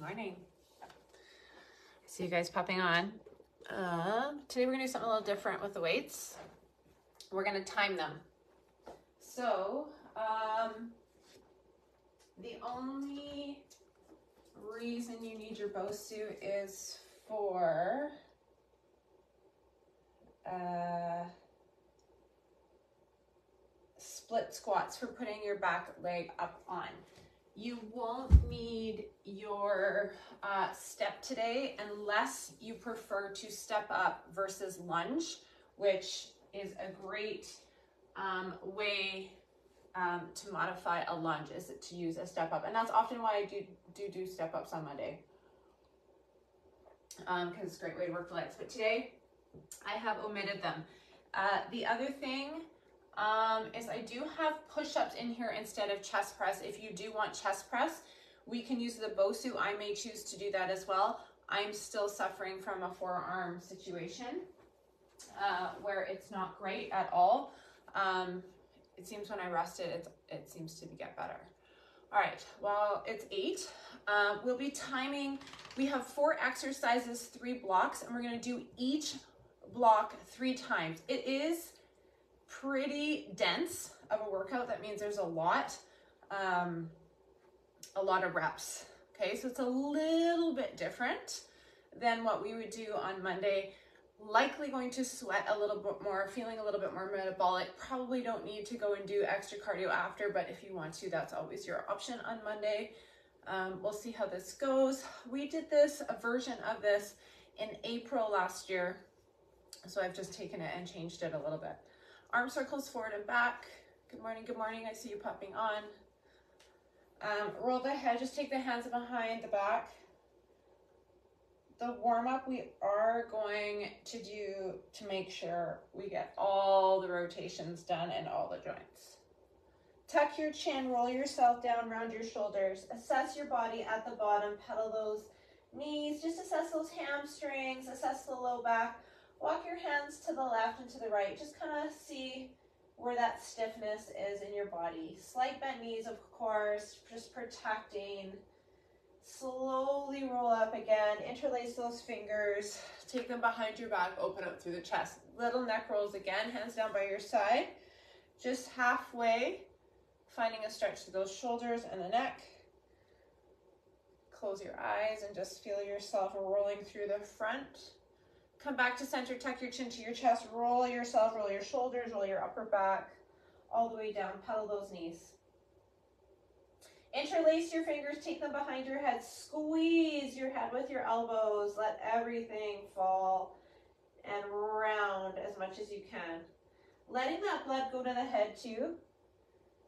Morning. See you guys popping on. Today we're gonna do something a little different with the weights. We're gonna time them. So, the only reason you need your BOSU is for split squats, for putting your back leg up on. You won't need your step today unless you prefer to step up versus lunge, which is a great way to modify a lunge, is to use a step up. And that's often why I do step ups on Monday, because it's a great way to work the legs. But today I have omitted them. The other thing is I do have push-ups in here instead of chest press. If you do want chest press, we can use the BOSU. I may choose to do that as well. I'm still suffering from a forearm situation where it's not great at all. It seems when I rest it seems to get better. All right, well, it's 8. We'll be timing. We have 4 exercises, 3 blocks, and we're gonna do each block 3 times. It is pretty dense of a workout. That means there's a lot of reps. Okay, so it's a little bit different than what we would do on Monday. Likely going to sweat a little bit more, feeling a little bit more metabolic. Probably don't need to go and do extra cardio after, but if you want to, that's always your option on Monday. We'll see how this goes. We did a version of this in April last year, so I've just taken it and changed it a little bit. Arm circles forward and back. Good morning, good morning. I see you popping on. Roll the head, just take the hands behind the back. The warm-up we are going to do to make sure we get all the rotations done and all the joints. Tuck your chin, roll yourself down, round your shoulders. Assess your body at the bottom, pedal those knees, just assess those hamstrings, assess the low back. Walk your hands to the left and to the right. Just kind of see where that stiffness is in your body. Slight bent knees, of course, just protecting. Slowly roll up again. Interlace those fingers. Take them behind your back. Open up through the chest. Little neck rolls again. Hands down by your side. Just halfway. Finding a stretch to those shoulders and the neck. Close your eyes and just feel yourself rolling through the front. Come back to center, tuck your chin to your chest, roll yourself, roll your shoulders, roll your upper back, all the way down, pedal those knees. Interlace your fingers, take them behind your head, squeeze your head with your elbows, let everything fall and round as much as you can. Letting that blood go to the head too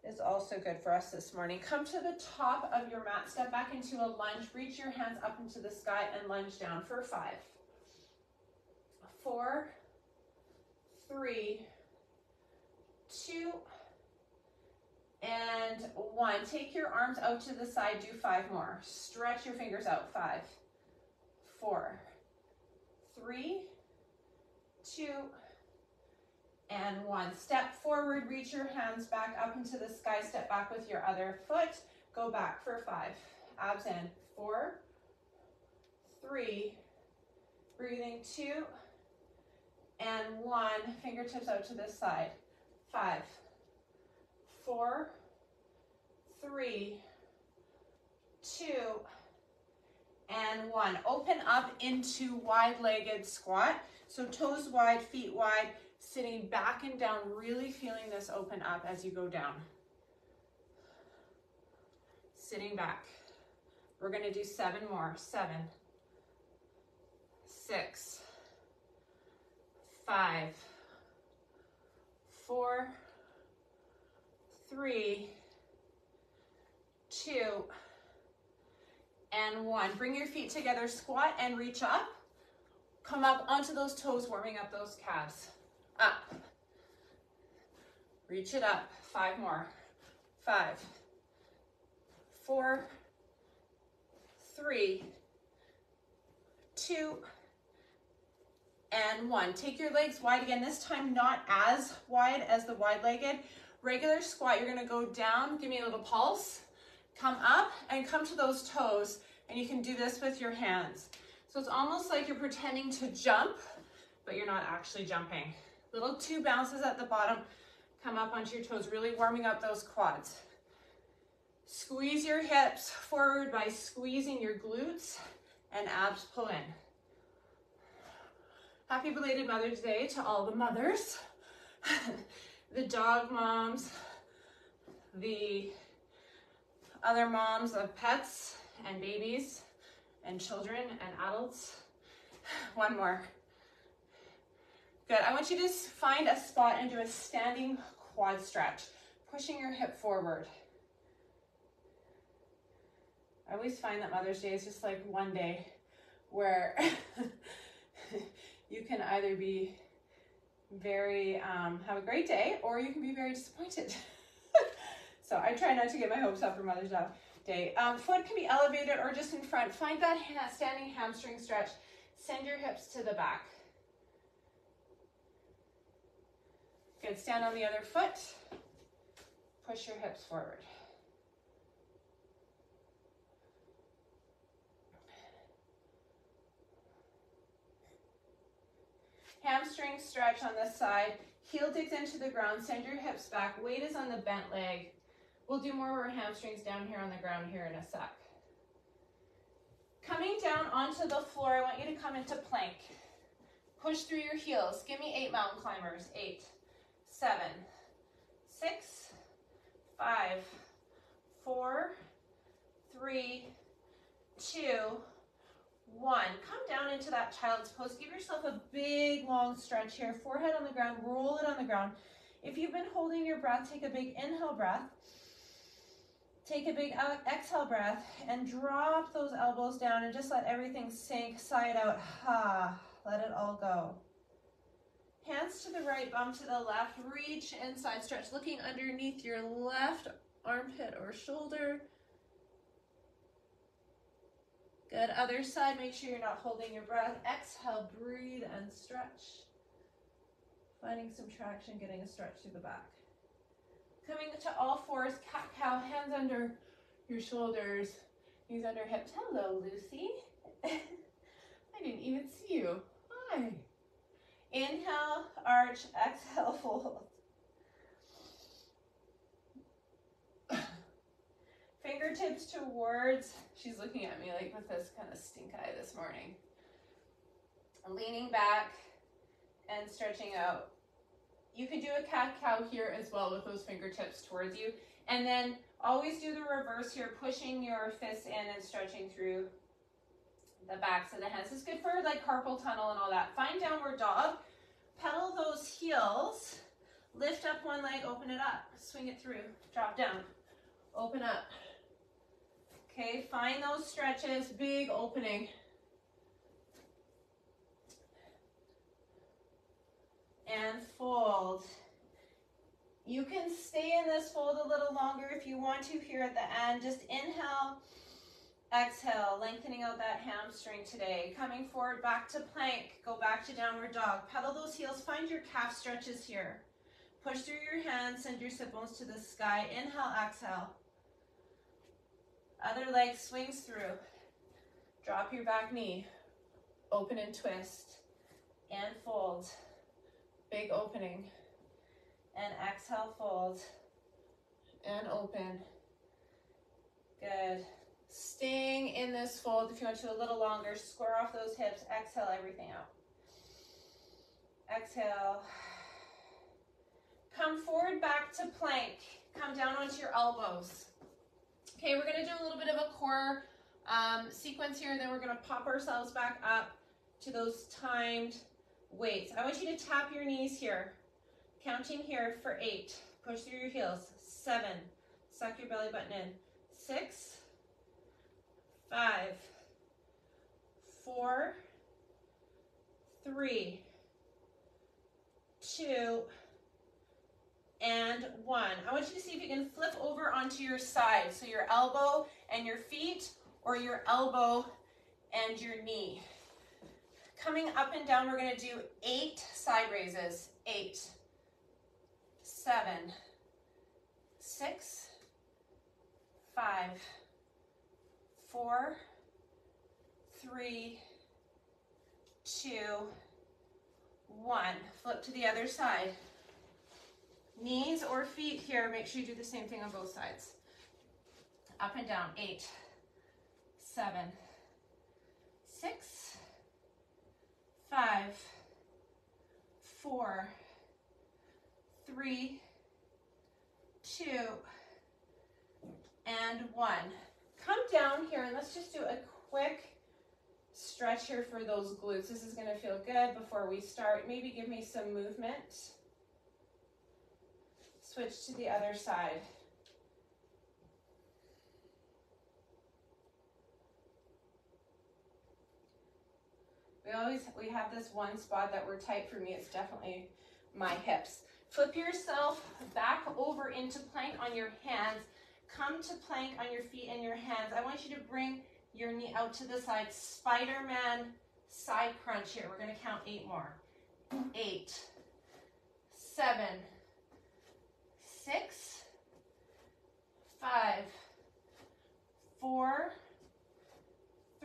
is also good for us this morning. Come to the top of your mat, step back into a lunge, reach your hands up into the sky and lunge down for 5. 4, 3, 2, and 1. Take your arms out to the side, do 5 more. Stretch your fingers out, 5, 4, 3, 2, and 1. Step forward, reach your hands back up into the sky, step back with your other foot, go back for 5. Abs in, 4, 3, breathing, 2, and 1, fingertips out to this side. 5, 4, 3, 2, and 1. Open up into wide-legged squat. So toes wide, feet wide, sitting back and down, really feeling this open up as you go down. Sitting back. We're going to do 7 more. 7, 6, 5, 4, 3, 2, and 1. Bring your feet together, squat and reach up. Come up onto those toes, warming up those calves. Up. Reach it up. 5 more. 5, 4, 3, 2, and 1. Take your legs wide again, this time not as wide as the wide-legged. Regular squat, you're gonna go down, give me a little pulse, come up and come to those toes. And you can do this with your hands. So it's almost like you're pretending to jump, but you're not actually jumping. Little 2 bounces at the bottom, come up onto your toes, really warming up those quads. Squeeze your hips forward by squeezing your glutes and abs pull in. Happy belated Mother's Day to all the mothers, the dog moms, the other moms of pets and babies and children and adults. One more. Good. I want you to find a spot and do a standing quad stretch, pushing your hip forward. I always find that Mother's Day is just like one day where you can either be very, have a great day, or you can be very disappointed. So I try not to get my hopes up for Mother's Day. Foot can be elevated or just in front. Find that standing hamstring stretch. Send your hips to the back. Good. Stand on the other foot. Push your hips forward. Hamstring stretch on this side. Heel digs into the ground. Send your hips back. Weight is on the bent leg. We'll do more of our hamstrings down here on the ground here in a sec. Coming down onto the floor, I want you to come into plank. Push through your heels. Give me 8 mountain climbers. 8, 7, 6, 5, 4, 3, 2, 1. Come down into that child's pose. Give yourself a big long stretch here. Forehead on the ground. Roll it on the ground. If you've been holding your breath, take a big inhale breath. Take a big exhale breath and drop those elbows down and just let everything sink. Sigh it out. Ha. Let it all go. Hands to the right, bum to the left. Reach inside, stretch, looking underneath your left armpit or shoulder. Good. Other side, make sure you're not holding your breath. Exhale, breathe and stretch. Finding some traction, getting a stretch through the back. Coming to all fours, cat-cow, hands under your shoulders, knees under hips. Hello, Lucy. I didn't even see you. Hi. Inhale, arch, exhale, fold. Fingertips towards, she's looking at me like with this kind of stink eye this morning. I'm leaning back and stretching out. You can do a cat-cow here as well with those fingertips towards you. And then always do the reverse here, pushing your fists in and stretching through the backs of the hands. This is good for like carpal tunnel and all that. Find downward dog. Pedal those heels. Lift up one leg, open it up. Swing it through. Drop down. Open up. Okay, find those stretches. Big opening. And fold. You can stay in this fold a little longer if you want to here at the end. Just inhale, exhale, lengthening out that hamstring today. Coming forward, back to plank. Go back to downward dog. Pedal those heels. Find your calf stretches here. Push through your hands. Send your sit bones to the sky. Inhale, exhale. Other leg swings through. Drop your back knee. Open and twist. And fold. Big opening. And exhale, fold. And open. Good. Staying in this fold, if you want to a little longer, square off those hips. Exhale everything out. Exhale. Come forward back to plank. Come down onto your elbows. Okay, we're going to do a little bit of a core sequence here, and then we're going to pop ourselves back up to those timed weights. I want you to tap your knees here. Counting here for 8. Push through your heels. 7. Suck your belly button in. 6. 5. 4. 3. 2. And 1. I want you to see if you can flip over onto your side. So your elbow and your feet, or your elbow and your knee. Coming up and down, we're going to do 8 side raises. 8, 7, 6, 5, 4, 3, 2, 1. Flip to the other side. Knees or feet here, make sure you do the same thing on both sides. Up and down, 8, 7, 6, 5, 4, 3, 2, and 1. Come down here and let's just do a quick stretch here for those glutes. This is going to feel good before we start. Maybe give me some movement. Switch to the other side. We have this one spot that we're tight. For me, it's definitely my hips. Flip yourself back over into plank on your hands. Come to plank on your feet and your hands. I want you to bring your knee out to the side. Spider-Man side crunch here. We're going to count 8 more. 8, 7, 6, 5, 4,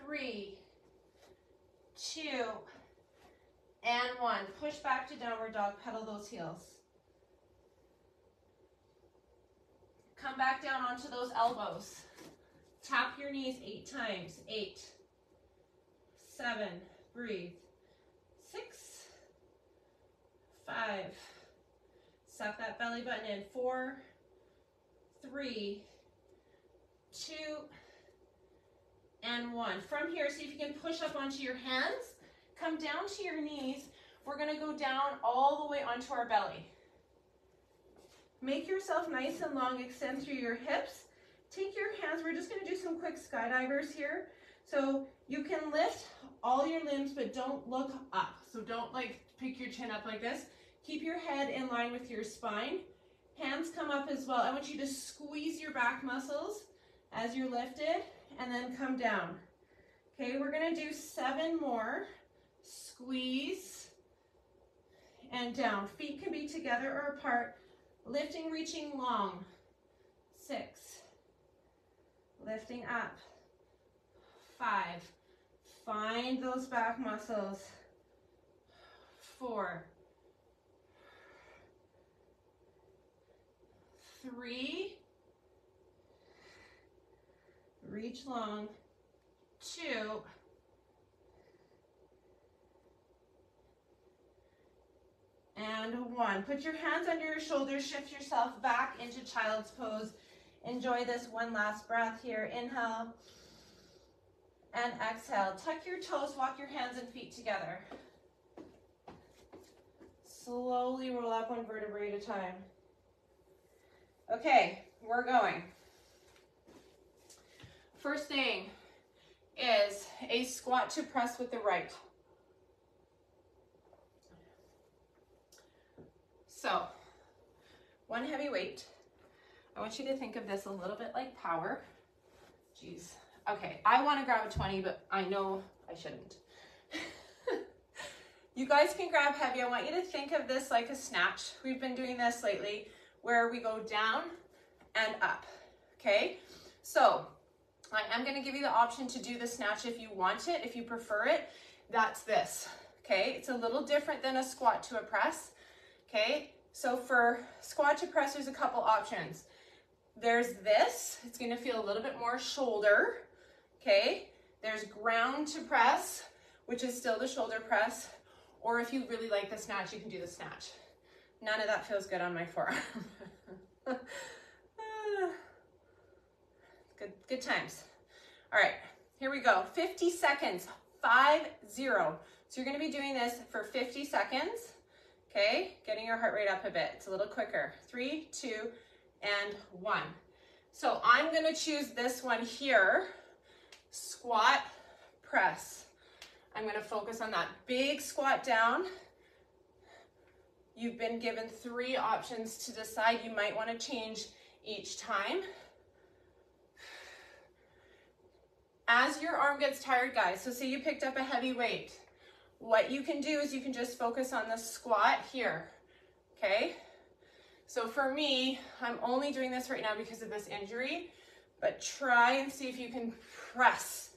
3, 2, and 1. Push back to downward dog, pedal those heels. Come back down onto those elbows. Tap your knees 8 times. 8, 7, breathe. 6, 5, suck that belly button in. 4, 3, 2, and 1. From here, see if you can push up onto your hands. Come down to your knees. We're going to go down all the way onto our belly. Make yourself nice and long. Extend through your hips. Take your hands. We're just going to do some quick skydivers here. So you can lift all your limbs, but don't look up. So don't like pick your chin up like this. Keep your head in line with your spine. Hands come up as well. I want you to squeeze your back muscles as you're lifted and then come down. Okay, we're going to do 7 more. Squeeze and down. Feet can be together or apart. Lifting, reaching long. 6. Lifting up. 5. Find those back muscles. 4. 3. Reach long. 2. And 1. Put your hands under your shoulders. Shift yourself back into child's pose. Enjoy this one last breath here. Inhale and exhale. Tuck your toes. Walk your hands and feet together. Slowly roll up 1 vertebrae at a time. Okay, we're going. First thing is a squat to press with the right. So, 1 heavy weight. I want you to think of this a little bit like power. Jeez. Okay, I want to grab a 20, but I know I shouldn't. You guys can grab heavy. I want you to think of this like a snatch. We've been doing this lately where we go down and up, okay? So, I am going to give you the option to do the snatch if you want it, if you prefer it. That's this, okay? It's a little different than a squat to a press. Okay, so for squat to press, there's a couple options. There's this, it's gonna feel a little bit more shoulder, okay? There's ground to press, which is still the shoulder press, or if you really like the snatch, you can do the snatch. None of that feels good on my forearm. Good times. All right, here we go, 50 seconds, 5-0. So you're gonna be doing this for 50 seconds. Okay, getting your heart rate up a bit. It's a little quicker. 3, 2, and 1. So I'm going to choose this one here. Squat, press. I'm going to focus on that big squat down. You've been given 3 options to decide. You might want to change each time. As your arm gets tired, guys, so say you picked up a heavy weight. What you can do is you can just focus on the squat here, okay? So for me, I'm only doing this right now because of this injury, but try and see if you can press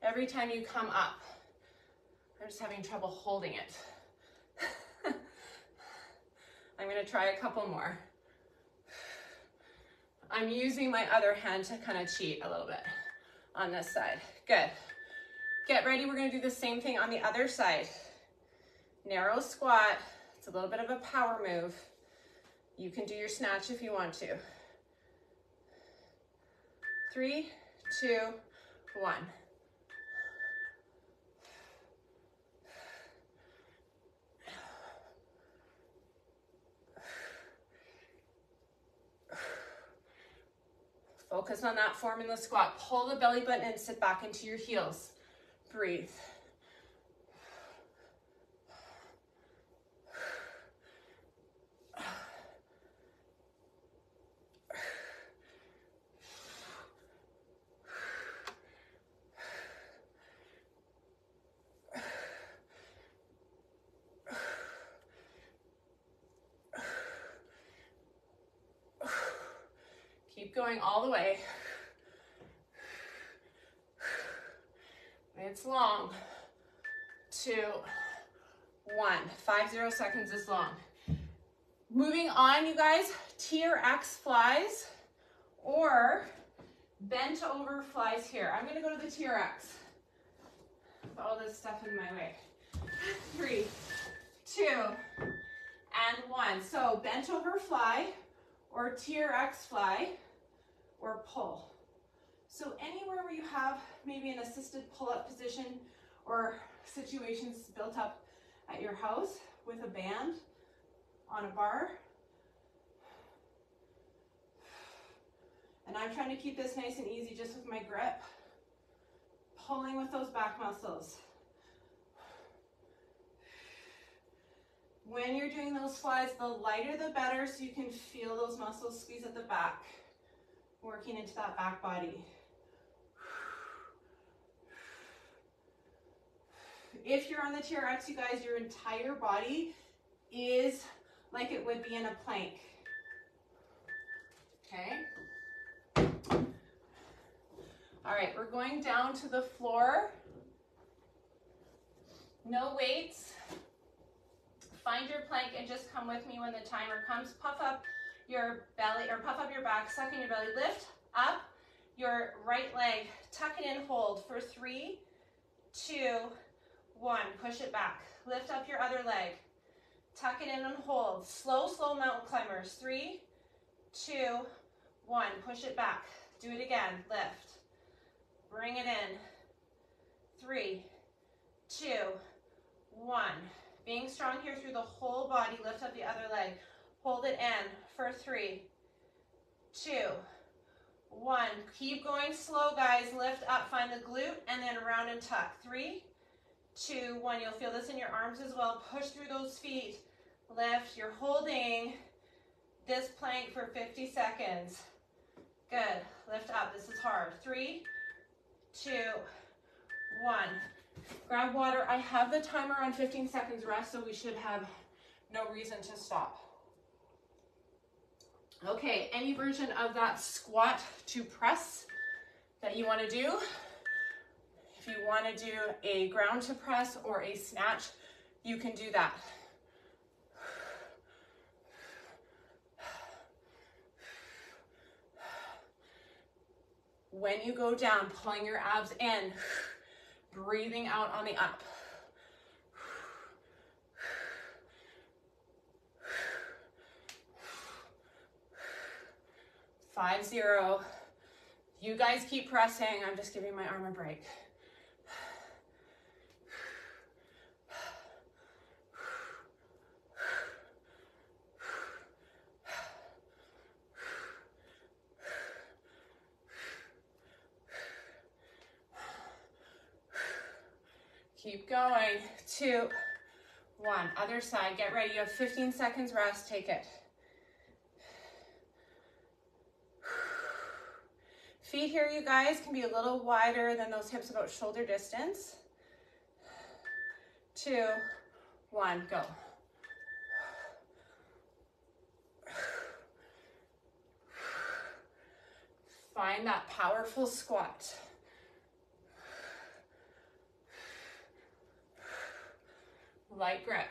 every time you come up. I'm just having trouble holding it. I'm gonna try a couple more. I'm using my other hand to kind of cheat a little bit on this side. Good. Get ready, we're gonna do the same thing on the other side. Narrow squat, it's a little bit of a power move. You can do your snatch if you want to. 3, 2, 1. Focus on that form in the squat. Pull the belly button and sit back into your heels. Breathe. Keep going all the way. It's long. 2, 1. 5 seconds is long. Moving on, you guys, TRX flies or bent over flies here. I'm gonna go to the TRX. With all this stuff in my way. 3, 2, and 1. So bent over fly or TRX fly or pull. So anywhere where you have maybe an assisted pull-up position or situations built up at your house with a band on a bar. And I'm trying to keep this nice and easy just with my grip. Pulling with those back muscles. When you're doing those flies, the lighter the better so you can feel those muscles squeeze at the back, working into that back body. If you're on the TRX, you guys, your entire body is like it would be in a plank. Okay? All right, we're going down to the floor. No weights. Find your plank and just come with me when the timer comes. Puff up your belly, or puff up your back, suck in your belly. Lift up your right leg. Tuck it in, hold for 3, 2, 1. Push it back. Lift up your other leg. Tuck it in and hold. Slow, slow mountain climbers. 3, 2, 1. Push it back. Do it again. Lift. Bring it in. 3, 2, 1. Being strong here through the whole body. Lift up the other leg. Hold it in for 3, 2, 1. Keep going slow, guys. Lift up, find the glute, and then round and tuck. 3, 2, 1. You'll feel this in your arms as well. Push through those feet. Lift. You're holding this plank for 50 seconds. Good. Lift up. This is hard. 3, 2, 1. Grab water. I have the timer on 15 seconds rest, so we should have no reason to stop. Okay, any version of that squat to press that you want to do. If you want to do a ground to press or a snatch, you can do that. When you go down, pulling your abs in, breathing out on the up. 5, 0. You guys keep pressing. I'm just giving my arm a break. Keep going. 2, 1. Other side. Get ready. You have 15 seconds rest. Take it. Feet here, you guys, can be a little wider than those hips, about shoulder distance. 2, 1, go. Find that powerful squat. Light grip.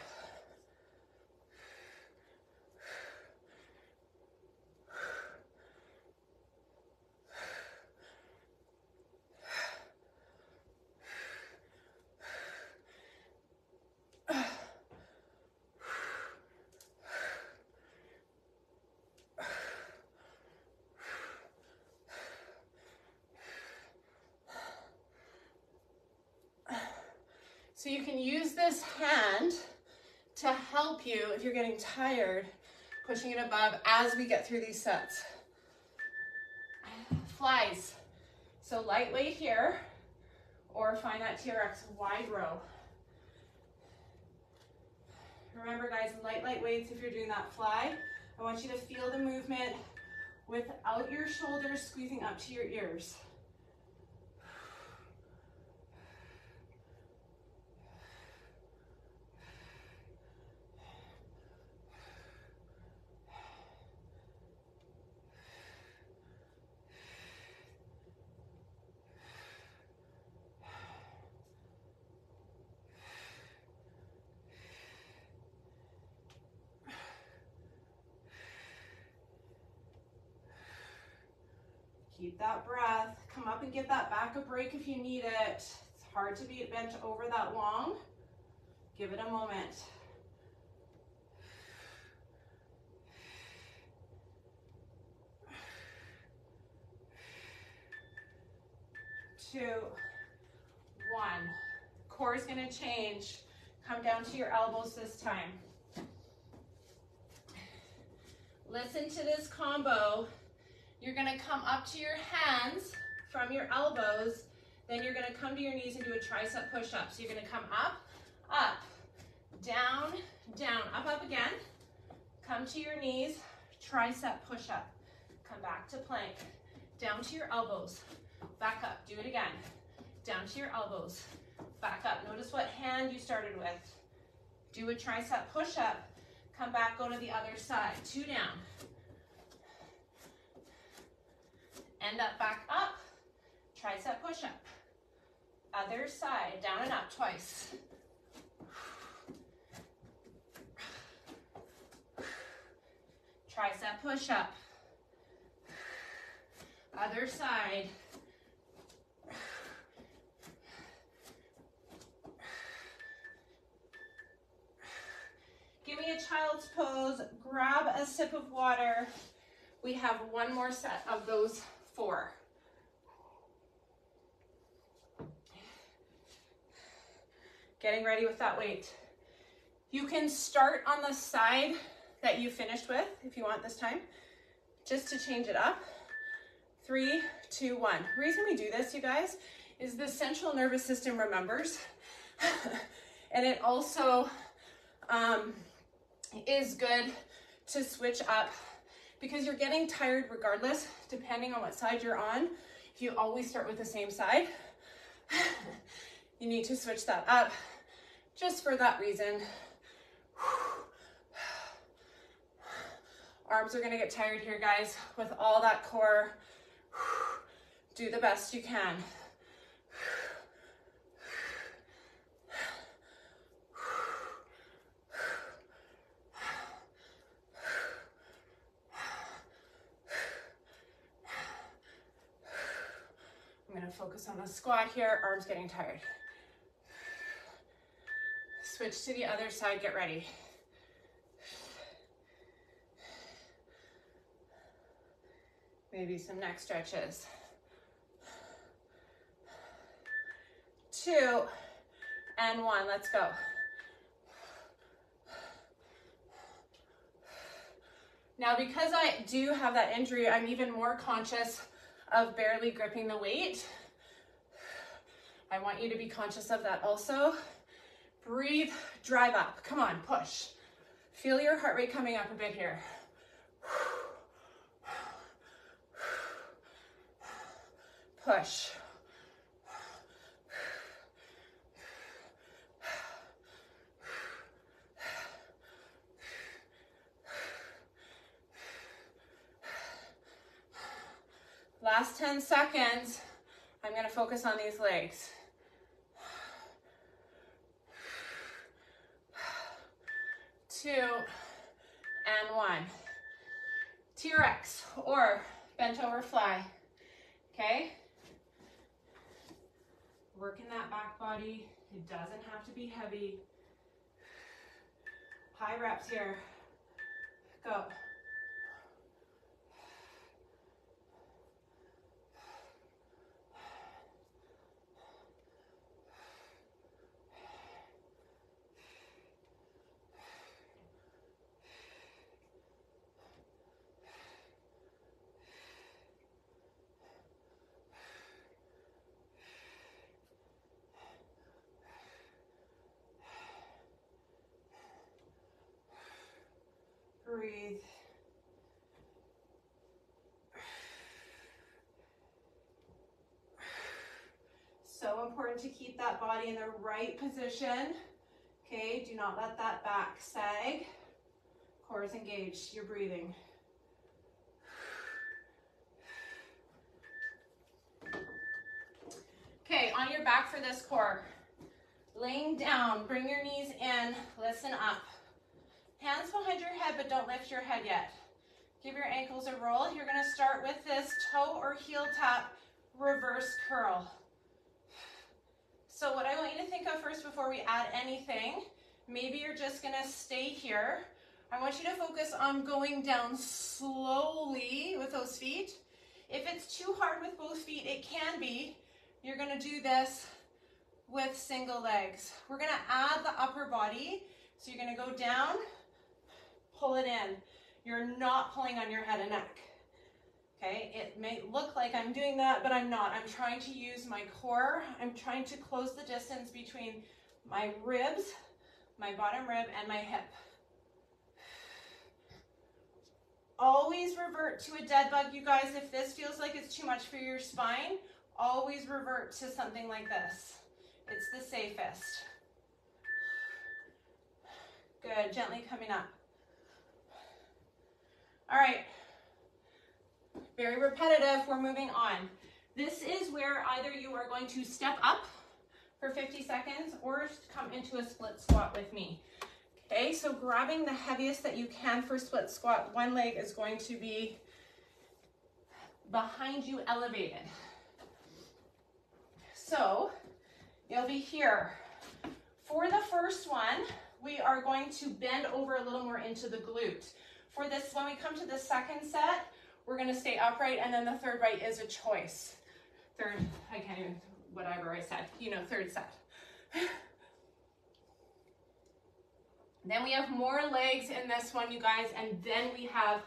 So you can use this hand to help you if you're getting tired, pushing it above as we get through these sets. Flies. So lightweight here, or find that TRX wide row. Remember guys, light weights if you're doing that fly. I want you to feel the movement without your shoulders squeezing up to your ears. Keep that breath. Come up and give that back a break if you need it. It's hard to be bent over that long. Give it a moment. 2, 1. Core is going to change. Come down to your elbows this time. Listen to this combo. You're going to come up to your hands from your elbows, then you're going to come to your knees and do a tricep push-up. So you're going to come up, up, down, down, up again. Come to your knees, tricep push-up. Come back to plank, down to your elbows, back up, do it again. Down to your elbows, back up. Notice what hand you started with. Do a tricep push-up, come back, go to the other side, 2 down. End up, back up, tricep push-up. Other side, down and up twice. Tricep push-up. Other side. Give me a child's pose, grab a sip of water. We have one more set of those 4. Getting ready with that weight. You can start on the side that you finished with if you want this time, just to change it up. 3, 2, 1. The reason we do this, you guys, is the central nervous system remembers. And it also is good to switch up because you're getting tired regardless, depending on what side you're on. If you always start with the same side, you need to switch that up just for that reason. Arms are gonna get tired here, guys, with all that core. Do the best you can. I'm gonna focus on the squat here, arms getting tired. Switch to the other side, get ready. Maybe some neck stretches. 2 and 1, let's go. Now, because I do have that injury, I'm even more conscious of barely gripping the weight. I want you to be conscious of that also. Breathe, drive up. Come on, push. Feel your heart rate coming up a bit here. Push. Last 10 seconds, I'm going to focus on these legs. 2, and 1. TRX or bent over fly, okay? Working that back body. It doesn't have to be heavy. High reps here. Go. Breathe. So important to keep that body in the right position. Okay, do not let that back sag. Core is engaged, you're breathing. Okay, on your back for this core. Laying down, bring your knees in, listen up. Hands behind your head, but don't lift your head yet. Give your ankles a roll. You're gonna start with this toe or heel tap, reverse curl. So what I want you to think of first before we add anything, maybe you're just gonna stay here. I want you to focus on going down slowly with those feet. If it's too hard with both feet, it can be. You're gonna do this with single legs. We're gonna add the upper body. So you're gonna go down, pull it in. You're not pulling on your head and neck. Okay, it may look like I'm doing that, but I'm not. I'm trying to use my core. I'm trying to close the distance between my ribs, my bottom rib, and my hip. Always revert to a dead bug, you guys. If this feels like it's too much for your spine, always revert to something like this. It's the safest. Good, gently coming up. All right, very repetitive, we're moving on. This is where either you are going to step up for 50 seconds or come into a split squat with me. Okay, so grabbing the heaviest that you can for split squat, one leg is going to be behind you elevated. So you'll be here. For the first one, we are going to bend over a little more into the glute. For this, when we come to the second set, we're gonna stay upright, and then the third right is a choice. Third, I can't even, whatever I said, you know, third set. Then we have more legs in this one, you guys, and then we have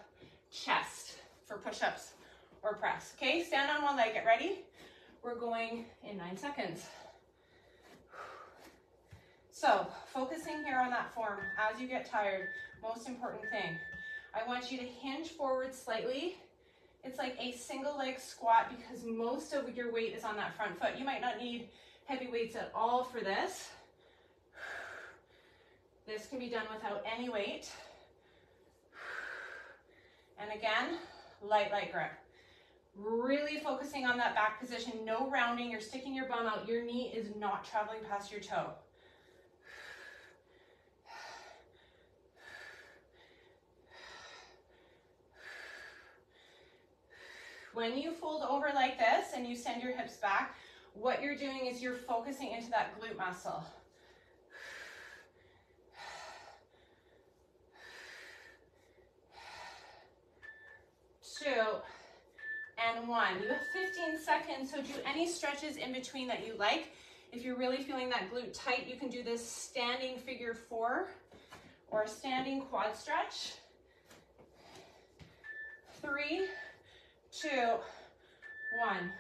chest for push-ups or press. Okay, stand on one leg, get ready. We're going in 9 seconds. So, focusing here on that form as you get tired, most important thing. I want you to hinge forward slightly. It's like a single leg squat because most of your weight is on that front foot. You might not need heavy weights at all for this. This can be done without any weight. And again, light grip. Really focusing on that back position, no rounding. You're sticking your bum out. Your knee is not traveling past your toe. When you fold over like this and you send your hips back, what you're doing is you're focusing into that glute muscle. 2, and 1. You have 15 seconds, so do any stretches in between that you like. If you're really feeling that glute tight, you can do this standing figure 4 or a standing quad stretch. 3, 2, 1.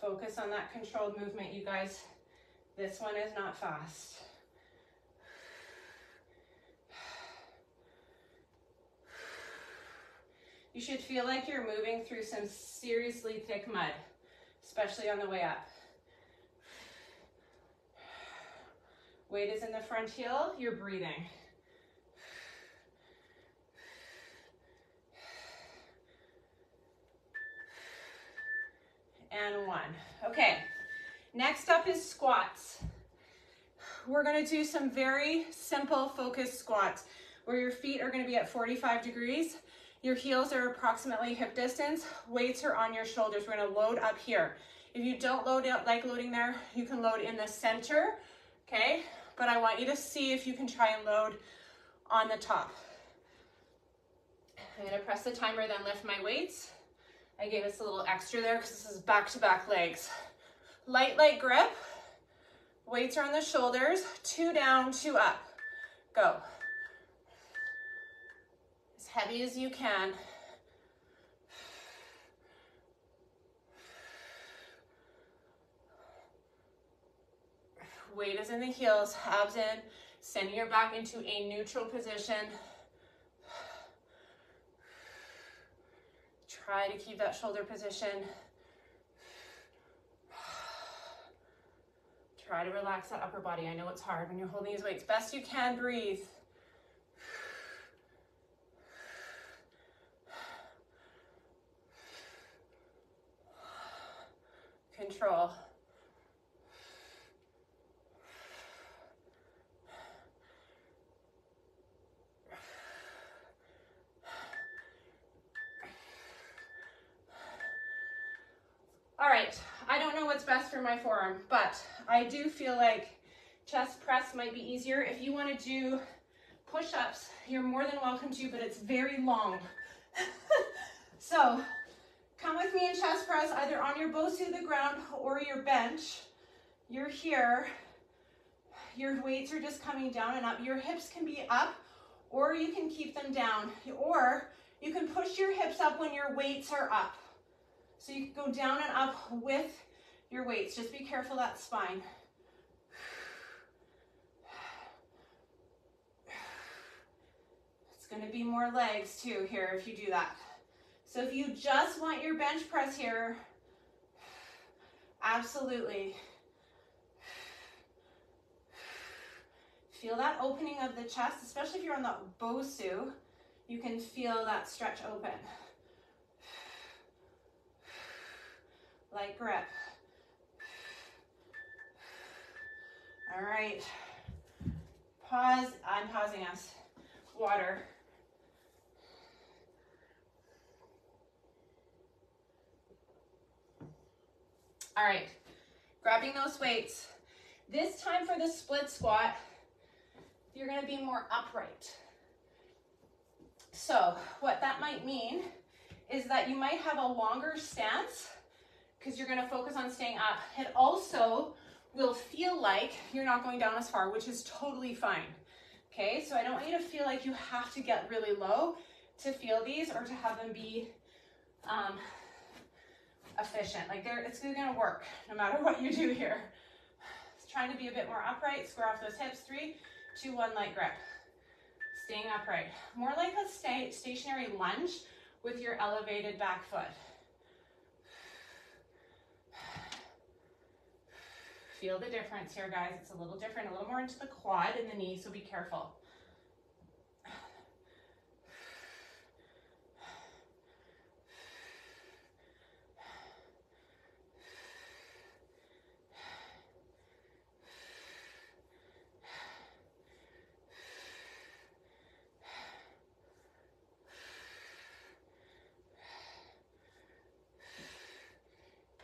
Focus on that controlled movement, you guys. This one is not fast. You should feel like you're moving through some seriously thick mud, especially on the way up. Weight is in the front heel, you're breathing. And 1. Okay, next up is squats. We're gonna do some very simple focused squats where your feet are gonna be at 45 degrees. Your heels are approximately hip distance. Weights are on your shoulders. We're gonna load up here. If you don't like loading there, you can load in the center, okay? But I want you to see if you can try and load on the top. I'm gonna press the timer, then lift my weights. I gave us a little extra there because this is back-to-back legs. Light grip. Weights are on the shoulders. 2 down, 2 up. Go. As heavy as you can. Weight is in the heels, abs in, sending your back into a neutral position. Try to keep that shoulder position. Try to relax that upper body. I know it's hard when you're holding these weights. Best you can, breathe. Control. All right, I don't know what's best for my forearm, but I do feel like chest press might be easier. If you want to do push-ups, you're more than welcome to, but it's very long. So come with me in chest press, either on your bows to the ground or your bench. You're here. Your weights are just coming down and up. Your hips can be up, or you can keep them down, or you can push your hips up when your weights are up. So you can go down and up with your weights. Just be careful that spine. It's going to be more legs too here if you do that. So if you just want your bench press here, absolutely. Feel that opening of the chest, especially if you're on the Bosu, you can feel that stretch open. Light grip. All right. Pause. I'm pausing us. Water. All right. Grabbing those weights. This time for the split squat, you're going to be more upright. So what that might mean is that you might have a longer stance because you're going to focus on staying up. It also will feel like you're not going down as far, which is totally fine. Okay, so I don't want you to feel like you have to get really low to feel these or to have them be efficient. Like it's going to work no matter what you do here. Trying to be a bit more upright, square off those hips. 3, 2, 1, light grip. Staying upright. More like a stationary lunge with your elevated back foot. Feel the difference here, guys. It's a little different, a little more into the quad and the knee, so be careful.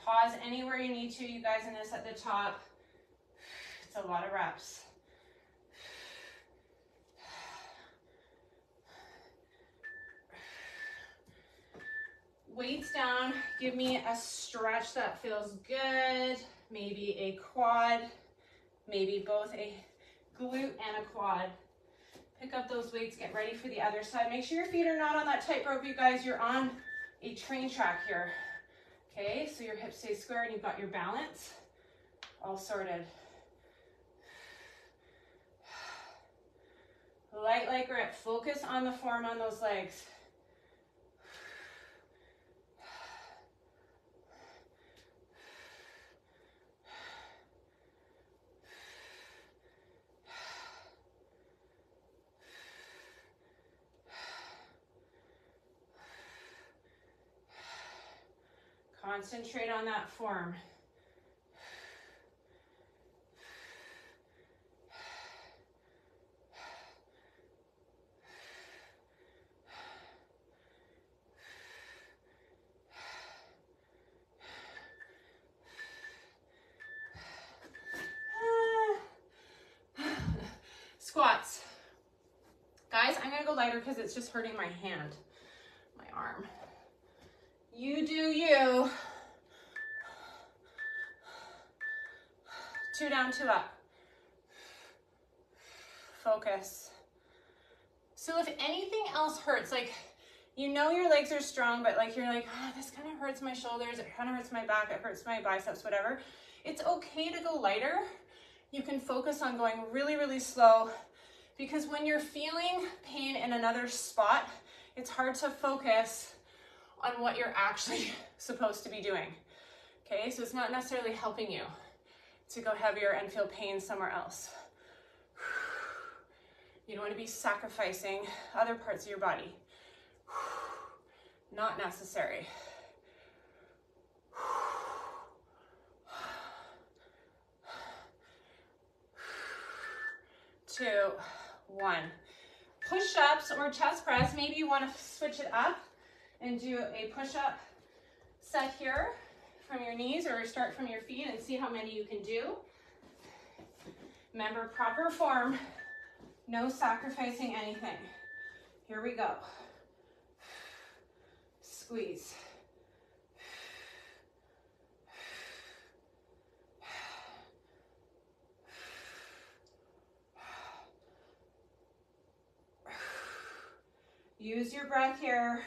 Pause anywhere you need to, you guys, in this at the top. It's a lot of reps. Weights down, give me a stretch that feels good. Maybe a quad, maybe both a glute and a quad. Pick up those weights, get ready for the other side. Make sure your feet are not on that tightrope, you guys. You're on a train track here. Okay, so your hips stay square and you've got your balance all sorted. Light grip. Focus on the form on those legs. Concentrate on that form. Squats. Guys, I'm gonna go lighter because it's just hurting my hand, my arm. You do you. 2 down, 2 up. Focus. So if anything else hurts, like, you know your legs are strong, but like you're like, oh, this kind of hurts my shoulders, it kind of hurts my back, it hurts my biceps, whatever. It's okay to go lighter. You can focus on going really, really slow, because when you're feeling pain in another spot, it's hard to focus on what you're actually supposed to be doing. Okay, so it's not necessarily helping you to go heavier and feel pain somewhere else. You don't want to be sacrificing other parts of your body. Not necessary. 2, 1. Push-ups or chest press. Maybe you want to switch it up and do a push-up set here from your knees, or start from your feet and see how many you can do. Remember, proper form, no sacrificing anything. Here we go. Squeeze. Use your breath here.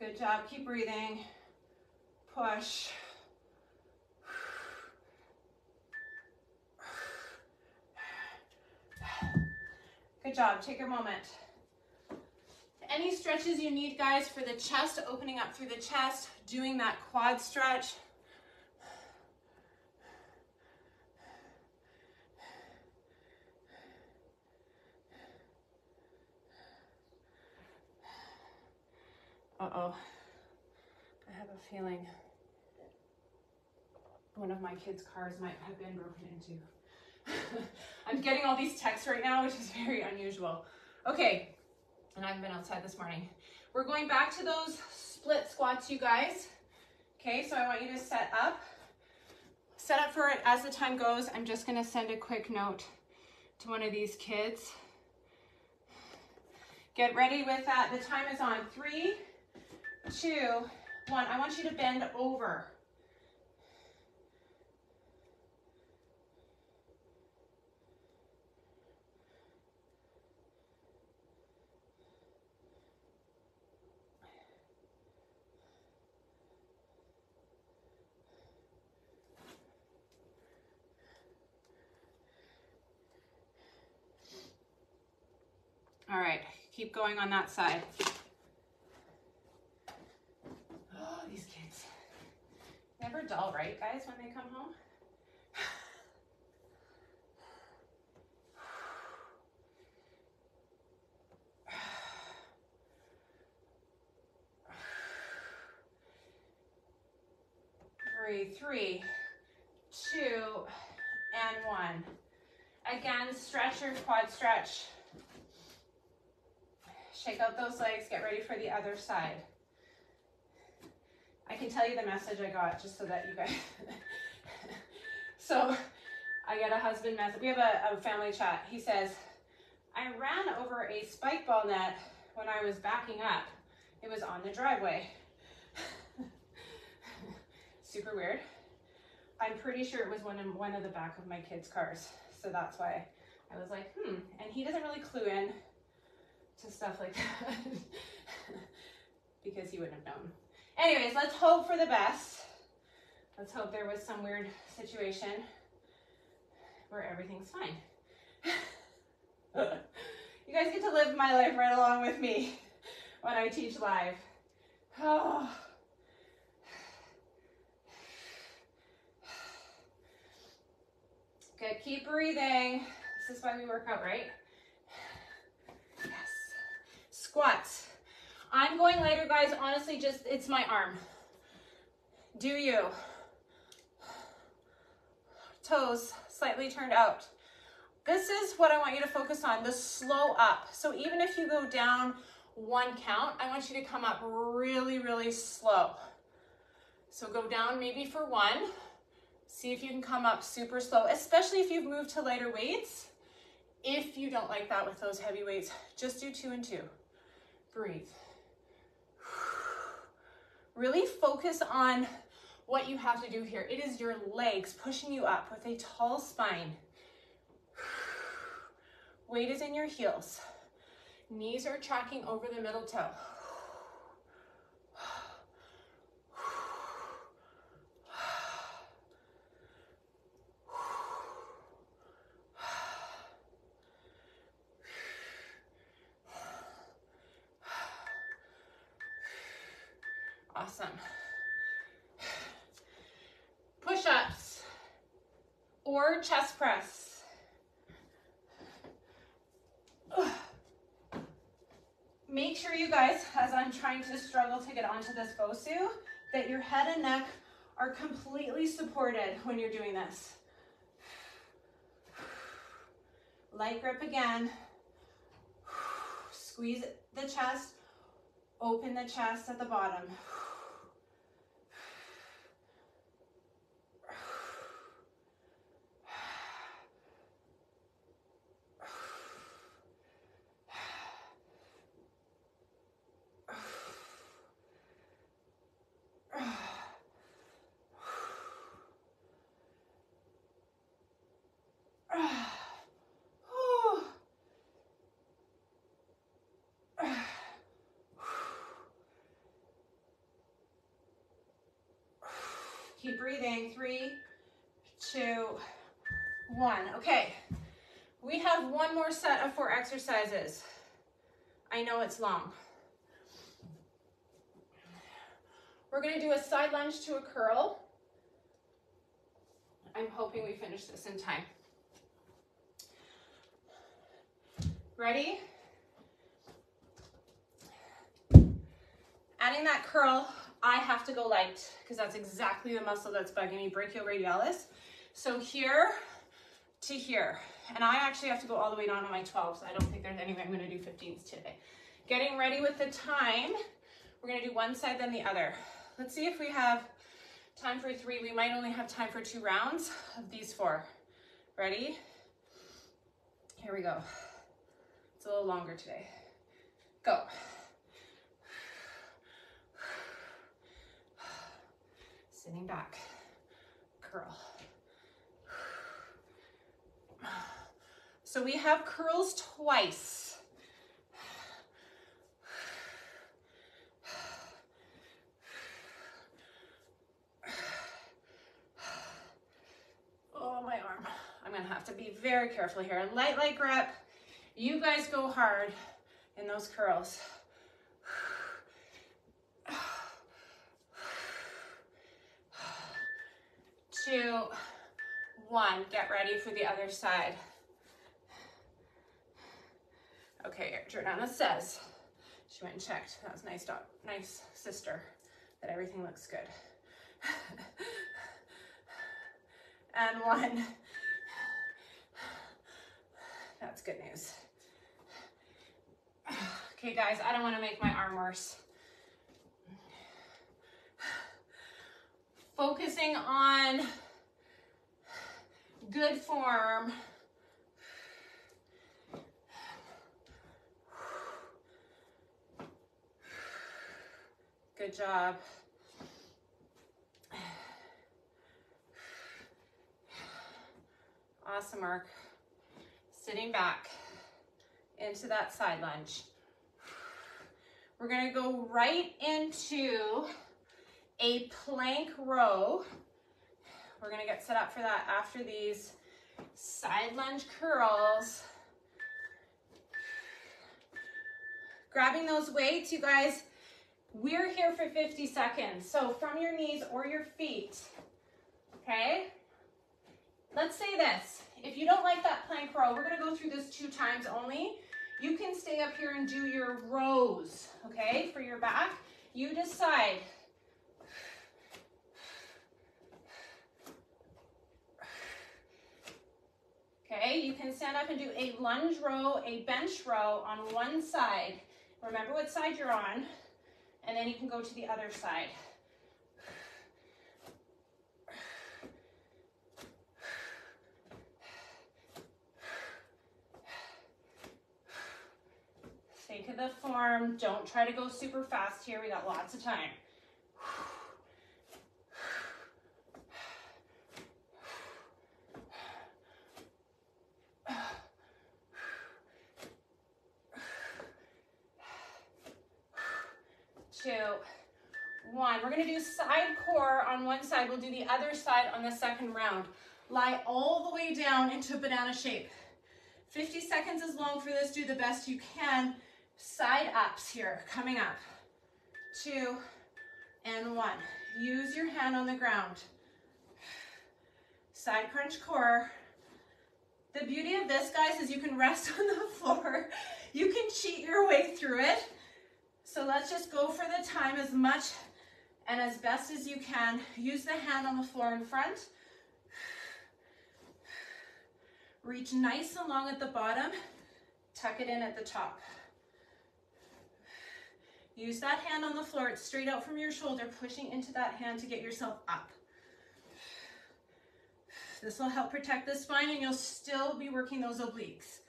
Good job, keep breathing. Push. Good job, take your moment. Any stretches you need, guys, for the chest, opening up through the chest, doing that quad stretch. Uh-oh, I have a feeling one of my kids' cars might have been broken into. I'm getting all these texts right now, which is very unusual. Okay, and I've been outside this morning. We're going back to those split squats, you guys. Okay, so I want you to set up for it as the time goes. I'm just gonna send a quick note to one of these kids. Get ready with that. The time is on. 3, 2, 1. I want you to bend over. All right, keep going on that side. Oh, these kids. Never dull, right, guys, when they come home? Breathe. 3, 2, and 1. Again, stretch your quad stretch. Shake out those legs, get ready for the other side. I can tell you the message I got just so that you guys, so I get a husband message, we have a family chat. He says, I ran over a spike ball net when I was backing up. It was on the driveway. Super weird. I'm pretty sure it was one of the back of my kids' cars. So that's why I was like, and he doesn't really clue in to stuff like that because he wouldn't have known. Anyways, let's hope for the best. Let's hope there was some weird situation where everything's fine. You guys get to live my life right along with me when I teach live. Oh. Good, keep breathing. This is why we work out, right? Yes. Squats. I'm going lighter, guys. Honestly, just, it's my arm. Do you? Toes slightly turned out. This is what I want you to focus on, the slow up. So even if you go down one count, I want you to come up really, really slow. So go down maybe for one. See if you can come up super slow, especially if you've moved to lighter weights. If you don't like that with those heavy weights, just do 2 and 2. Breathe. Really focus on what you have to do here. It is your legs pushing you up with a tall spine. Weight is in your heels. Knees are tracking over the middle toe. Awesome. Push-ups or chest press. Make sure you guys, as I'm trying to struggle to get onto this Bosu, that your head and neck are completely supported when you're doing this. Light grip again. Squeeze the chest, open the chest at the bottom. Keep breathing. 3, 2, 1. Okay, we have one more set of 4 exercises. I know it's long. We're going to do a side lunge to a curl. I'm hoping we finish this in time. Ready? Adding that curl, I have to go light because that's exactly the muscle that's bugging me, brachioradialis. So here to here. And I actually have to go all the way down to my 12s. I don't think there's any way I'm going to do 15s today. Getting ready with the time. We're going to do one side, then the other. Let's see if we have time for 3. We might only have time for 2 rounds of these 4. Ready? Here we go. It's a little longer today. Go. Sitting back, curl. So we have curls twice. Oh, my arm. I'm gonna have to be very careful here. Light grip. You guys go hard in those curls. 2, 1. Get ready for the other side. Okay, Jordana says, she went and checked. That was nice, nice sister, that everything looks good. And 1. That's good news. Okay, guys, I don't want to make my arm worse. Focusing on good form. Good job. Awesome work. Sitting back into that side lunge. We're going to go right into a plank row. We're going to get set up for that after these side lunge curls. Grabbing those weights, you guys, we're here for 50 seconds. So from your knees or your feet, okay? Let's say this. If you don't like that plank row, we're gonna go through this 2 times only. You can stay up here and do your rows, okay, for your back. You decide. Okay, you can stand up and do a lunge row, a bench row on one side. Remember what side you're on, and then you can go to the other side. Think of the form. Don't try to go super fast here. We got lots of time. Two, one. We're going to do side core on one side. We'll do the other side on the second round. Lie all the way down into banana shape. 50 seconds is long for this. Do the best you can. Side ups here, coming up. 2 and 1. Use your hand on the ground. Side crunch core. The beauty of this, guys, is you can rest on the floor. You can cheat your way through it. So let's just go for the time as much and as best as you can. Use the hand on the floor in front. Reach nice and long at the bottom. Tuck it in at the top. Use that hand on the floor. It's straight out from your shoulder, pushing into that hand to get yourself up. This will help protect the spine and you'll still be working those obliques.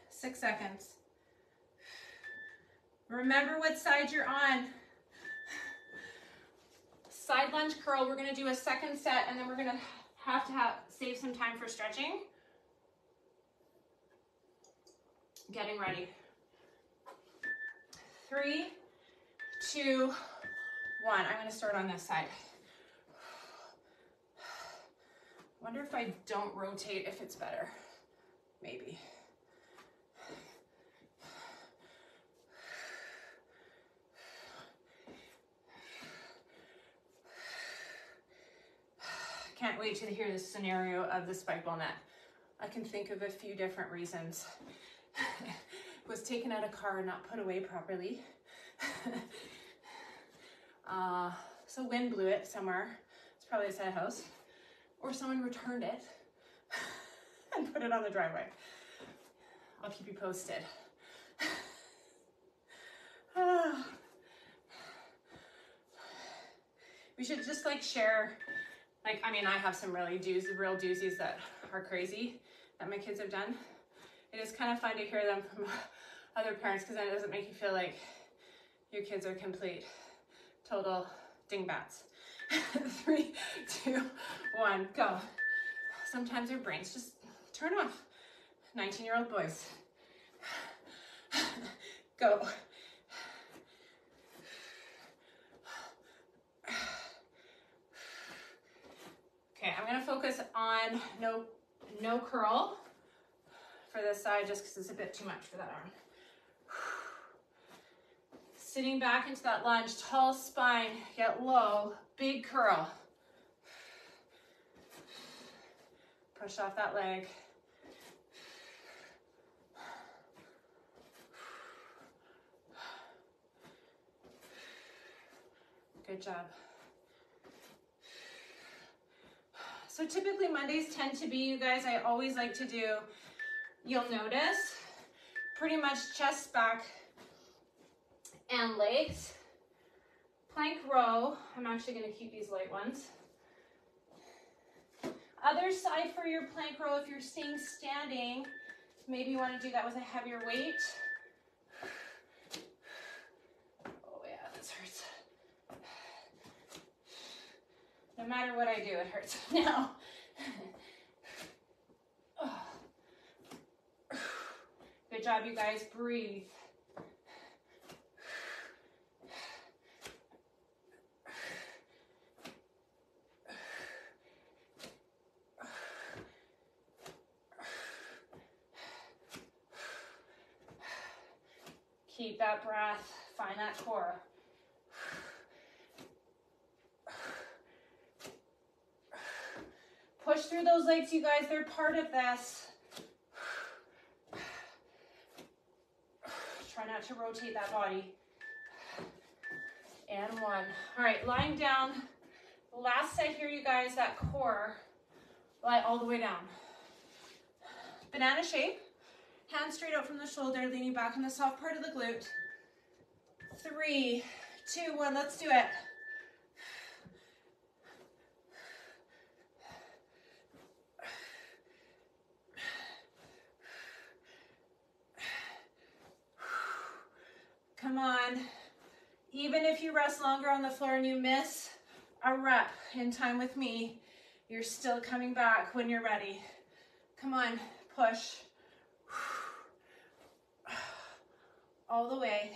6 seconds. Remember what side you're on. Side lunge curl, we're gonna do a second set and then we're gonna have to save some time for stretching. Getting ready. 3, 2, 1. I'm gonna start on this side. Wonder if I don't rotate if it's better. Maybe. Can't wait to hear this scenario of the spike ball net. I can think of a few different reasons. Was taken out of car and not put away properly. So wind blew it somewhere. It's probably outside the house. Or someone returned it and put it on the driveway. I'll keep you posted. We should just like share, like, I mean, I have some real doozies that are crazy that my kids have done. It is kind of fun to hear them from other parents because then it doesn't make you feel like your kids are complete, total dingbats. 3, 2, 1, go. Sometimes their brains just turn off. 19-year-old boys. Go. Okay, I'm gonna focus on no curl for this side just because it's a bit too much for that arm. Sitting back into that lunge, tall spine, get low, big curl. Push off that leg. Good job. So typically Mondays tend to be, you guys, I always like to do, you'll notice, pretty much chest, back, and legs. Plank row, I'm actually gonna keep these light ones. Other side for your plank row, if you're staying standing, maybe you wanna do that with a heavier weight. Oh yeah, this hurts. No matter what I do, it hurts now. Good job, you guys, breathe. Keep that breath. Find that core. Push through those legs, you guys. They're part of this. Try not to rotate that body. And one. All right, lying down. Last set here, you guys, that core. Lie all the way down. Banana shape. Hands straight out from the shoulder, leaning back on the soft part of the glute. 3, 2, 1, let's do it. Come on. Even if you rest longer on the floor and you miss a rep in time with me, you're still coming back when you're ready. Come on, push. All the way.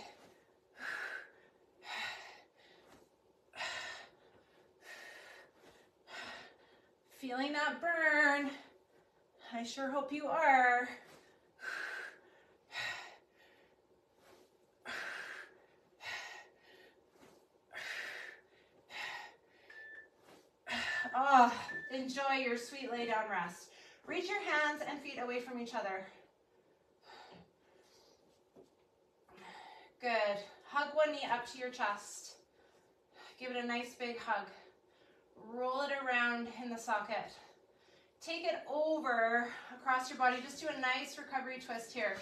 Feeling that burn? I sure hope you are. Oh, enjoy your sweet lay down rest. Reach your hands and feet away from each other. Good. Hug one knee up to your chest. Give it a nice big hug. Roll it around in the socket. Take it over across your body. Just do a nice recovery twist here.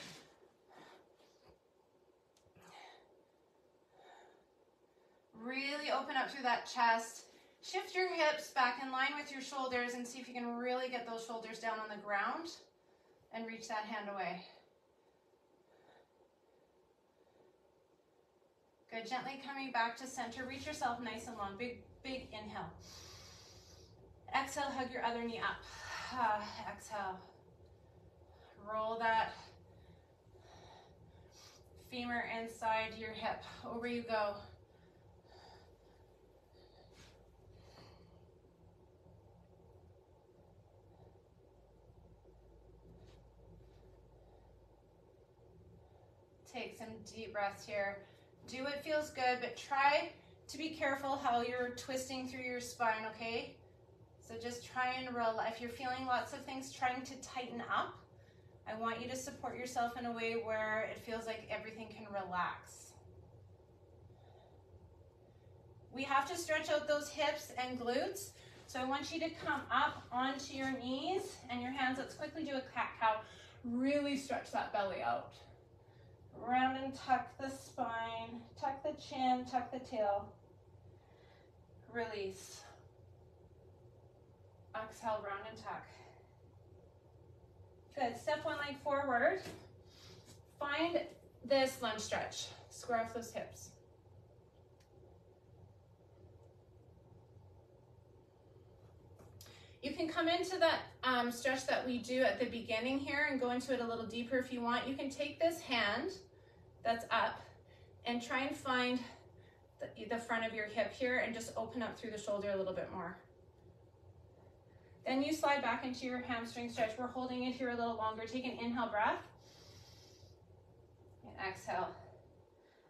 Really open up through that chest. Shift your hips back in line with your shoulders and see if you can really get those shoulders down on the ground and reach that hand away. Good. Gently coming back to center. Reach yourself nice and long. Big, big inhale. Exhale, hug your other knee up. Exhale. Roll that femur inside your hip. Over you go. Take some deep breaths here. Do what feels good, but try to be careful how you're twisting through your spine, okay? So just try and relax. If you're feeling lots of things trying to tighten up, I want you to support yourself in a way where it feels like everything can relax. We have to stretch out those hips and glutes. So I want you to come up onto your knees and your hands. Let's quickly do a cat-cow. Really stretch that belly out. Round and tuck the spine, tuck the chin, tuck the tail. Release. Exhale, round and tuck. Good. Step one leg forward. Find this lunge stretch. Square off those hips. You can come into that stretch that we do at the beginning here and go into it a little deeper if you want. You can take this hand that's up and try and find the front of your hip here and just open up through the shoulder a little bit more. Then you slide back into your hamstring stretch. We're holding it here a little longer. Take an inhale breath and exhale.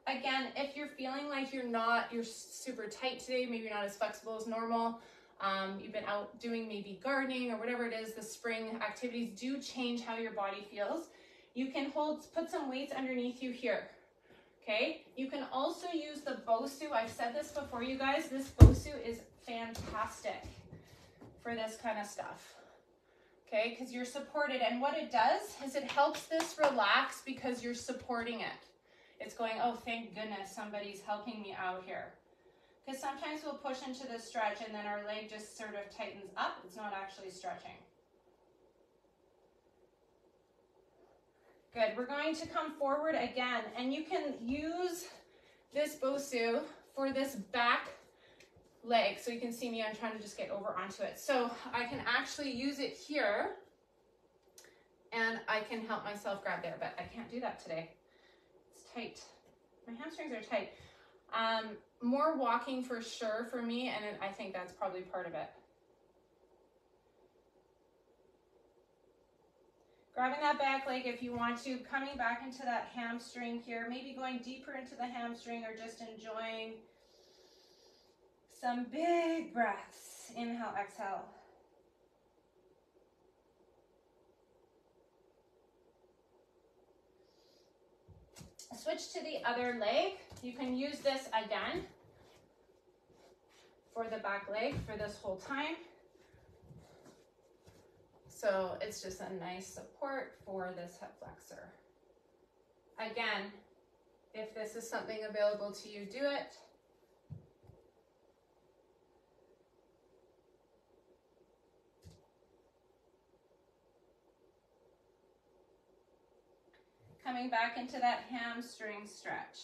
Again, if you're feeling like you're super tight today, maybe you're not as flexible as normal, you've been out doing maybe gardening or whatever it is, the spring activities do change how your body feels. You can put some weights underneath you here, okay? You can also use the Bosu. I've said this before, you guys. This Bosu is fantastic for this kind of stuff, okay? Because you're supported, and what it does is it helps this relax because you're supporting it. It's going, oh, thank goodness somebody's helping me out here. Because sometimes we'll push into the stretch and then our leg just sort of tightens up. It's not actually stretching. Good. We're going to come forward again, and you can use this Bosu for this back leg. So you can see me, I'm trying to just get over onto it. So I can actually use it here, and I can help myself grab there, but I can't do that today. It's tight. My hamstrings are tight. More walking for sure for me, and I think that's probably part of it. Grabbing that back leg if you want to, coming back into that hamstring here, maybe going deeper into the hamstring or just enjoying some big breaths. Inhale, exhale. Switch to the other leg. You can use this again for the back leg for this whole time. So it's just a nice support for this hip flexor. Again, if this is something available to you, do it. Coming back into that hamstring stretch.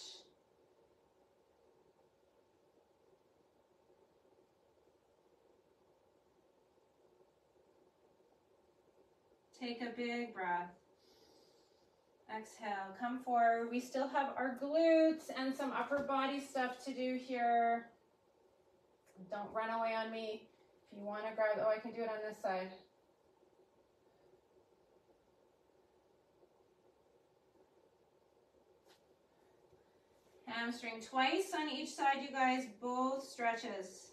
Take a big breath. Exhale, come forward. We still have our glutes and some upper body stuff to do here. Don't run away on me. If you want to grab, oh, I can do it on this side. Hamstring twice on each side, you guys, both stretches.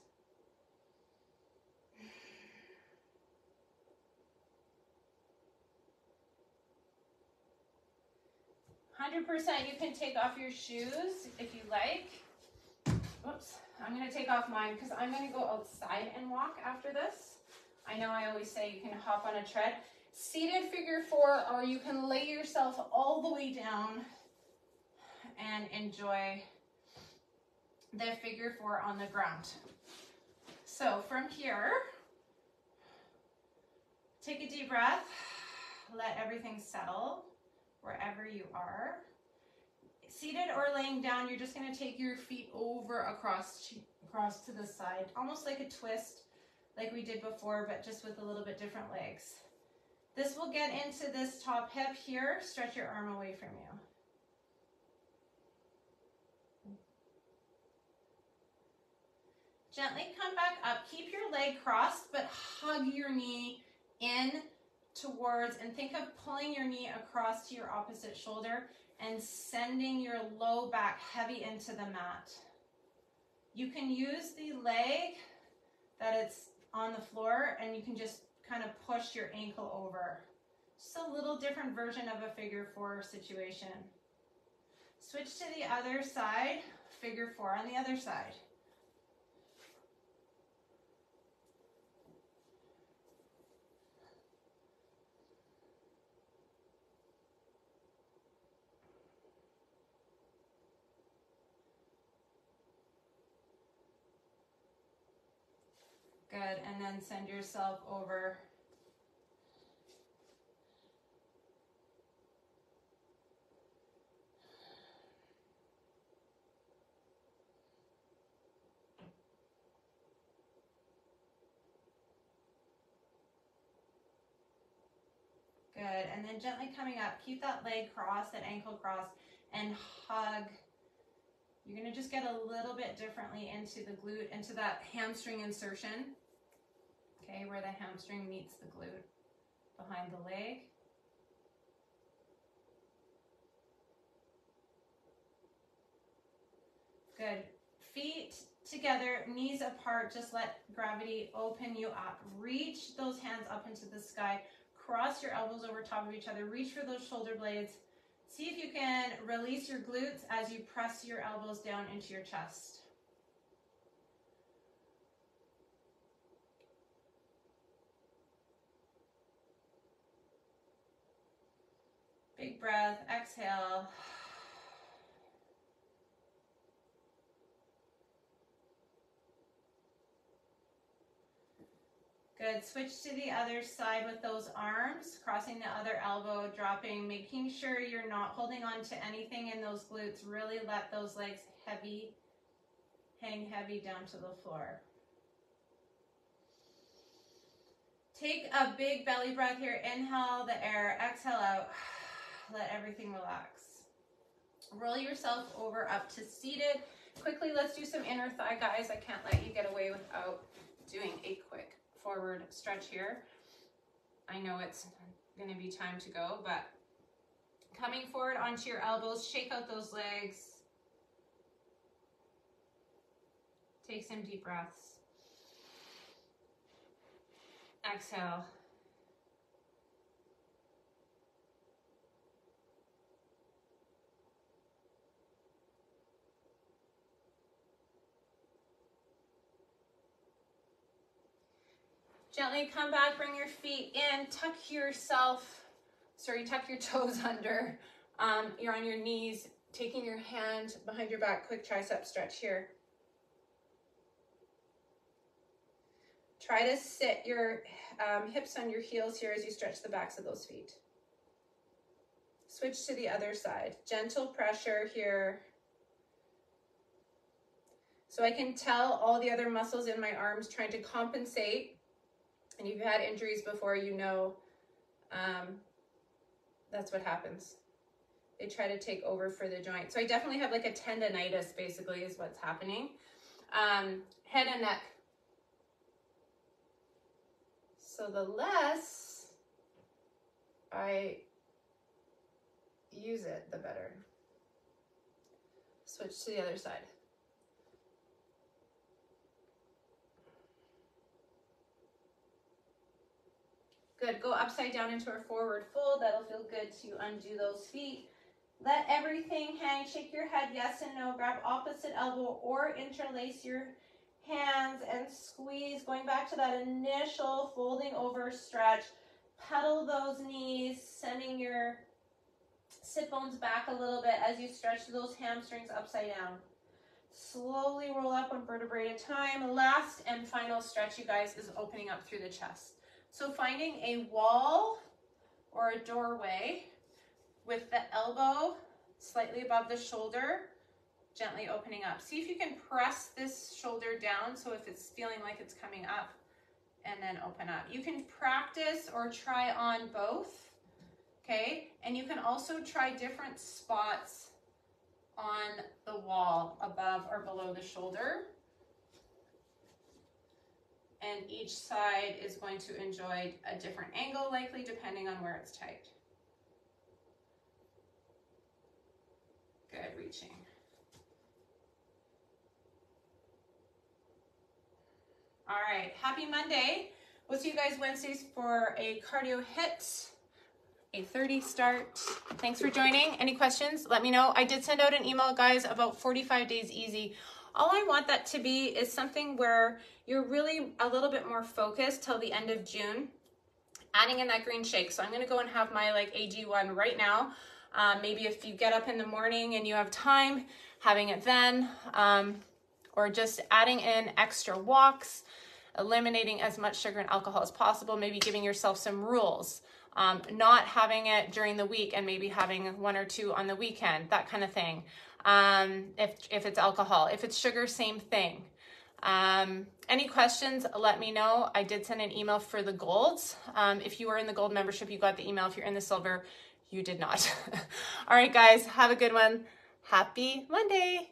100%, you can take off your shoes if you like. Whoops, I'm gonna take off mine because I'm gonna go outside and walk after this. I know I always say you can hop on a tread. Seated figure four, or you can lay yourself all the way down and enjoy the figure four on the ground. So from here, take a deep breath, let everything settle wherever you are. Seated or laying down, you're just gonna take your feet over across to the side, almost like a twist like we did before, but just with a little bit different legs. This will get into this top hip here. Stretch your arm away from you. Gently come back up. Keep your leg crossed, but hug your knee in towards, and think of pulling your knee across to your opposite shoulder and sending your low back heavy into the mat. You can use the leg that it's on the floor, and you can just kind of push your ankle over. Just a little different version of a figure four situation. Switch to the other side, figure four on the other side. Good, and then send yourself over. Good, and then gently coming up, keep that leg crossed, that ankle crossed, and hug. You're gonna just get a little bit differently into the glute, into that hamstring insertion. Okay, where the hamstring meets the glute behind the leg. Good. Feet together, knees apart, just let gravity open you up. Reach those hands up into the sky. Cross your elbows over top of each other. Reach for those shoulder blades. See if you can release your glutes as you press your elbows down into your chest. Big breath, exhale. Good, switch to the other side with those arms, crossing the other elbow, dropping, making sure you're not holding on to anything in those glutes. Really let those legs hang heavy down to the floor. Take a big belly breath here. Inhale the air, exhale out. Let everything relax. Roll yourself over up to seated. Quickly, let's do some inner thigh, guys. I can't let you get away without doing a quick forward stretch here. I know it's going to be time to go, but coming forward onto your elbows, shake out those legs. Take some deep breaths. Exhale. Gently come back, bring your feet in, tuck your toes under. You're on your knees, taking your hand behind your back, quick tricep stretch here. Try to sit your hips on your heels here as you stretch the backs of those feet. Switch to the other side. Gentle pressure here. So I can tell all the other muscles in my arms trying to compensate. And if you've had injuries before, you know that's what happens. They try to take over for the joint. So I definitely have like a tendonitis, basically, is what's happening. Head and neck. So the less I use it, the better. Switch to the other side. Good, go upside down into a forward fold. That'll feel good to undo those feet. Let everything hang, shake your head yes and no, grab opposite elbow or interlace your hands and squeeze, going back to that initial folding over stretch. Pedal those knees, sending your sit bones back a little bit as you stretch those hamstrings upside down. Slowly roll up one vertebrae at a time. Last and final stretch, you guys, is opening up through the chest. So finding a wall or a doorway with the elbow slightly above the shoulder, gently opening up. See if you can press this shoulder down, so if it's feeling like it's coming up, and then open up. You can practice or try on both, okay? And you can also try different spots on the wall above or below the shoulder. And each side is going to enjoy a different angle, likely, depending on where it's tight. Good, reaching. All right, happy Monday. We'll see you guys Wednesdays for a cardio hit, 8:30 start. Thanks for joining. Any questions? Let me know. I did send out an email, guys, about 45 days easy. All I want that to be is something where you're really a little bit more focused till the end of June, adding in that green shake. So I'm gonna go and have my like AG1 right now. Maybe if you get up in the morning and you have time, having it then, or just adding in extra walks, eliminating as much sugar and alcohol as possible, maybe giving yourself some rules, not having it during the week and maybe having 1 or 2 on the weekend, that kind of thing. If it's alcohol, if it's sugar, same thing. Any questions, let me know. I did send an email for the golds. If you were in the gold membership, you got the email. If you're in the silver, you did not. All right, guys, have a good one. Happy Monday.